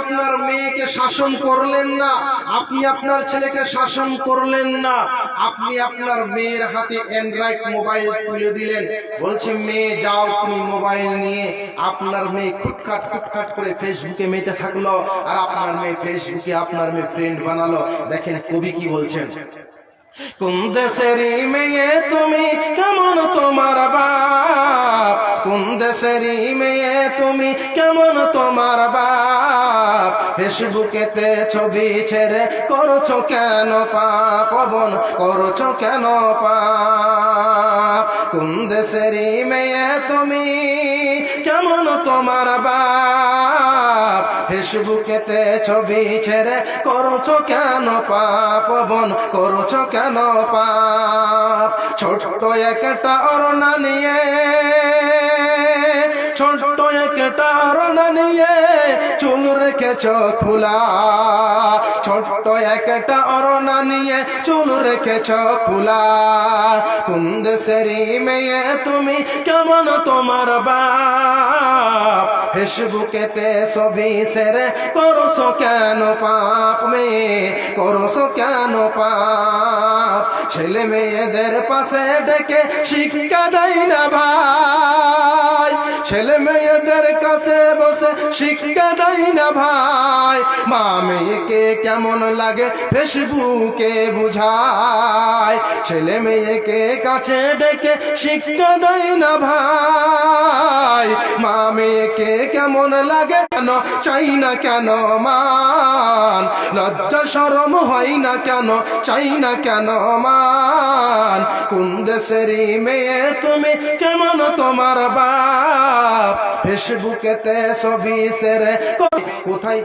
আপনার মেয়েকে শাসন করলেন না, আপনি আপনার ছেলেকে শাসন করলেন না, আপনি আপনার মেয়ের হাতে অ্যান্ড্রয়েড মোবাইল তুলে দিলেন, বলছে মেয়ে যাও তুমি মোবাইল নিয়ে। আপনার মেয়ে খুটখাট খুটখাট করে ফেসবুকে মেতে থাকলো, আর আপনার মেয়ে ফেসবুকে আপনার মেয়ে ফ্রেন্ড বানালো। দেখেন কবি কি বলছেন, কোন দেশেরই মেয়ে তুমি, কেমন তোমার বাপ, কোন দেশেরই মেয়ে তুমি, কেমন তোমার বাপ, ফেসবুকেতে ছবি ছেড়ে করছো কেন পাপ, বোন করছো কেন পাপ, কোন দেশেরই মেয়ে তুমি, কেমন তোমার বাপ, ফেসবুকেতে ছবি ছেড়ে করছো কেন পাপ, বোন করছো কেন পাপ, ছোট্ট একটা ওড়না নিয়ে, ছোট্ট একটা ওড়না নিয়ে চুল রেখেছ খোলা, ছোট্ট একটা ওড়না নিয়ে চুল রেখেছ খোলা, কোন দেশেরই মেয়ে তুমি, কেমন তোমার বাপ, ফেসবুকেতে ছবি ছেড়ে করছো কেন পাপ, মেয়ে করছো কেন পাপ, ছেলে মেয়েদের পাশে ডেকে শিক্ষা দেয় না ভাই, ছেলে মেয়েদের কাছে বসে শিক্ষা দেয় না ভাই, মা মেয়েকে কেমন লাগে ফেসবুকে বুঝায়, ছেলে মেয়েকে কাছে ডেকে শিক্ষা দেয় না ভাই, মা মেয়েকে কেমন লাগে কেন চাই না কেন মান, লজ্জা শরম হয় না কেন চাই না কেন মান, কোন দেশেরই মেয়ে তুমি, কেমন তোমার বাপ, ফেসবুকেতে ছবি ছেড়ে কোথায়